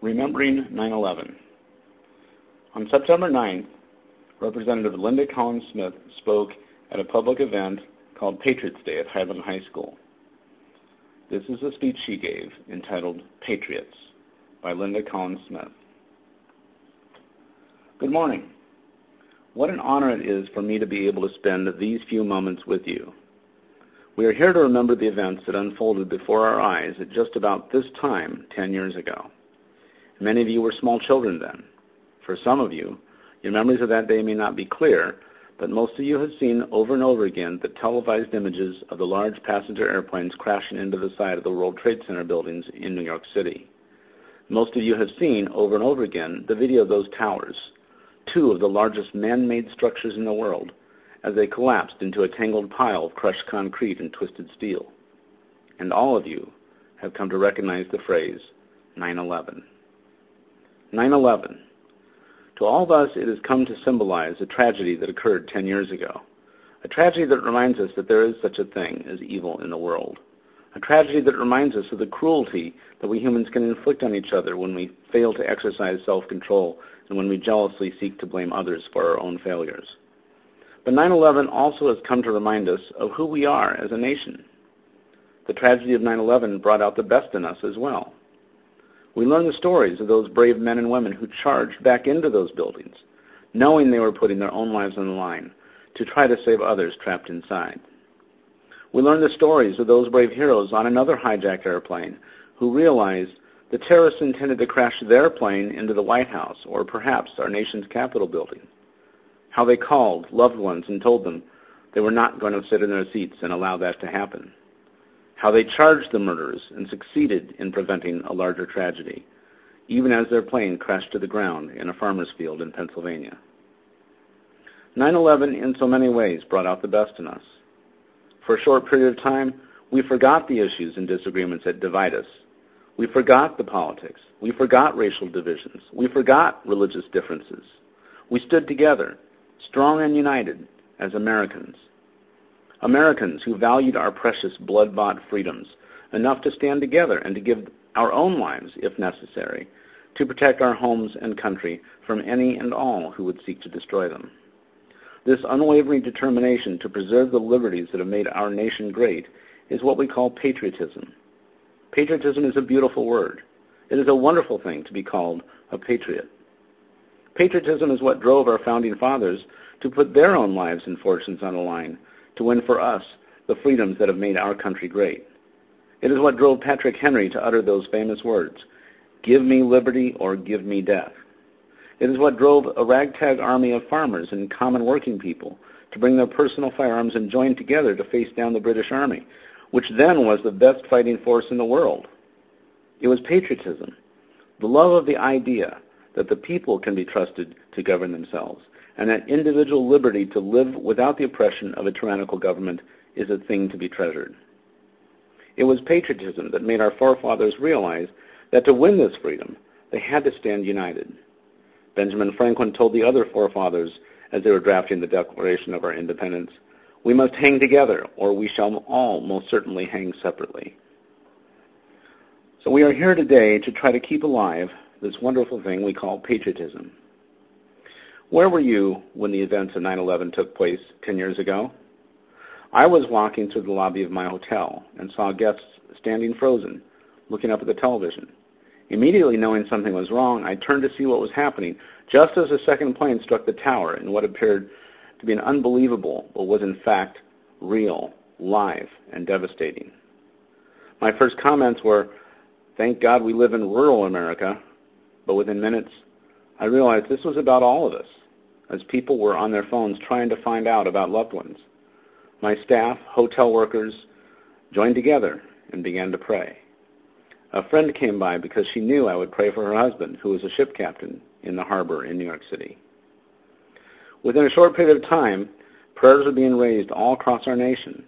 Remembering 9/11. On September 9th, Representative Linda Collins Smith spoke at a public event called Patriots Day at Highland High School. This is a speech she gave entitled Patriots by Linda Collins Smith. Good morning. What an honor it is for me to be able to spend these few moments with you. We are here to remember the events that unfolded before our eyes at just about this time 10 years ago. Many of you were small children then. For some of you, your memories of that day may not be clear, but most of you have seen over and over again the televised images of the large passenger airplanes crashing into the side of the World Trade Center buildings in New York City. Most of you have seen over and over again the video of those towers, two of the largest man-made structures in the world, as they collapsed into a tangled pile of crushed concrete and twisted steel. And all of you have come to recognize the phrase 9/11. 9/11. To all of us, it has come to symbolize a tragedy that occurred 10 years ago, a tragedy that reminds us that there is such a thing as evil in the world, a tragedy that reminds us of the cruelty that we humans can inflict on each other when we fail to exercise self-control and when we jealously seek to blame others for our own failures. But 9/11 also has come to remind us of who we are as a nation. The tragedy of 9/11 brought out the best in us as well. We learn the stories of those brave men and women who charged back into those buildings, knowing they were putting their own lives on the line to try to save others trapped inside. We learn the stories of those brave heroes on another hijacked airplane who realized the terrorists intended to crash their plane into the White House or perhaps our nation's Capitol building. How they called loved ones and told them they were not going to sit in their seats and allow that to happen. How they charged the murderers and succeeded in preventing a larger tragedy, even as their plane crashed to the ground in a farmer's field in Pennsylvania. 9/11 in so many ways brought out the best in us. For a short period of time, we forgot the issues and disagreements that divide us. We forgot the politics. We forgot racial divisions. We forgot religious differences. We stood together, strong and united, as Americans. Americans who valued our precious blood-bought freedoms enough to stand together and to give our own lives, if necessary, to protect our homes and country from any and all who would seek to destroy them. This unwavering determination to preserve the liberties that have made our nation great is what we call patriotism. Patriotism is a beautiful word. It is a wonderful thing to be called a patriot. Patriotism is what drove our founding fathers to put their own lives and fortunes on the line to win for us the freedoms that have made our country great. It is what drove Patrick Henry to utter those famous words, "Give me liberty or give me death." It is what drove a ragtag army of farmers and common working people to bring their personal firearms and join together to face down the British Army, which then was the best fighting force in the world. It was patriotism, the love of the idea that the people can be trusted to govern themselves, and that individual liberty to live without the oppression of a tyrannical government is a thing to be treasured. It was patriotism that made our forefathers realize that to win this freedom, they had to stand united. Benjamin Franklin told the other forefathers as they were drafting the Declaration of our Independence, "We must hang together, or we shall all most certainly hang separately." So we are here today to try to keep alive this wonderful thing we call patriotism. Where were you when the events of 9/11 took place 10 years ago? I was walking through the lobby of my hotel and saw guests standing frozen, looking up at the television. Immediately knowing something was wrong, I turned to see what was happening just as the second plane struck the tower in what appeared to be an unbelievable, but was in fact real, live, and devastating. My first comments were, "Thank God we live in rural America," but within minutes, I realized this was about all of us, as people were on their phones trying to find out about loved ones. My staff, hotel workers, joined together and began to pray. A friend came by because she knew I would pray for her husband, who was a ship captain in the harbor in New York City. Within a short period of time, prayers were being raised all across our nation.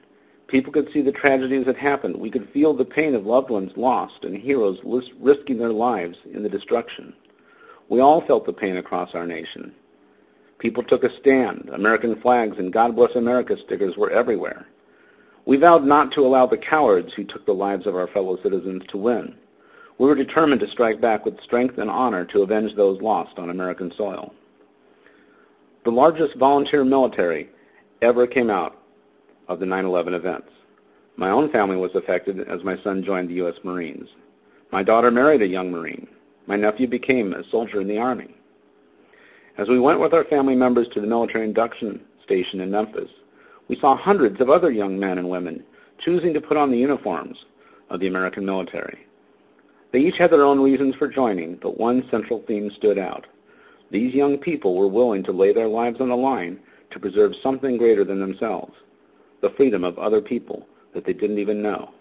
People could see the tragedies that happened. We could feel the pain of loved ones lost and heroes risking their lives in the destruction. We all felt the pain across our nation. People took a stand. American flags and God Bless America stickers were everywhere. We vowed not to allow the cowards who took the lives of our fellow citizens to win. We were determined to strike back with strength and honor to avenge those lost on American soil. The largest volunteer military ever came out of the 9/11 events. My own family was affected as my son joined the U.S. Marines. My daughter married a young Marine. My nephew became a soldier in the Army. As we went with our family members to the military induction station in Memphis, we saw hundreds of other young men and women choosing to put on the uniforms of the American military. They each had their own reasons for joining, but one central theme stood out. These young people were willing to lay their lives on the line to preserve something greater than themselves, the freedom of other people that they didn't even know.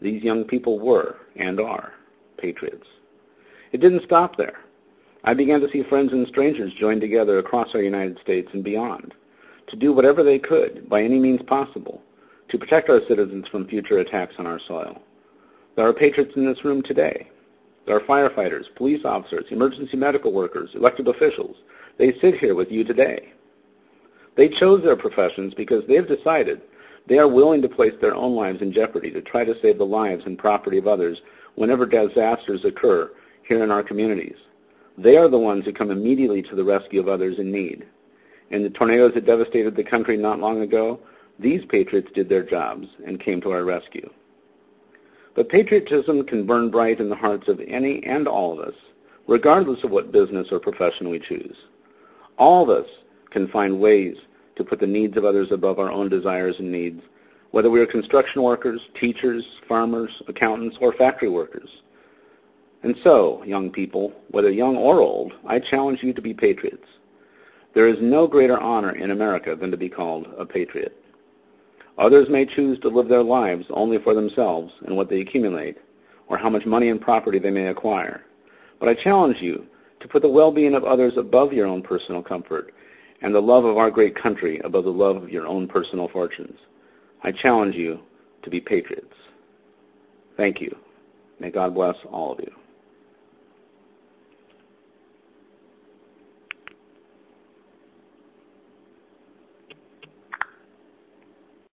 These young people were, and are, patriots. It didn't stop there. I began to see friends and strangers join together across our United States and beyond to do whatever they could, by any means possible, to protect our citizens from future attacks on our soil. There are patriots in this room today. There are firefighters, police officers, emergency medical workers, elected officials. They sit here with you today. They chose their professions because they've decided they are willing to place their own lives in jeopardy to try to save the lives and property of others whenever disasters occur here in our communities. They are the ones who come immediately to the rescue of others in need. In the tornadoes that devastated the country not long ago, these patriots did their jobs and came to our rescue. But patriotism can burn bright in the hearts of any and all of us, regardless of what business or profession we choose. All of us can find ways to put the needs of others above our own desires and needs, whether we are construction workers, teachers, farmers, accountants, or factory workers. And so, young people, whether young or old, I challenge you to be patriots. There is no greater honor in America than to be called a patriot. Others may choose to live their lives only for themselves and what they accumulate, or how much money and property they may acquire. But I challenge you to put the well-being of others above your own personal comfort, and the love of our great country above the love of your own personal fortunes. I challenge you to be patriots. Thank you. May God bless all of you.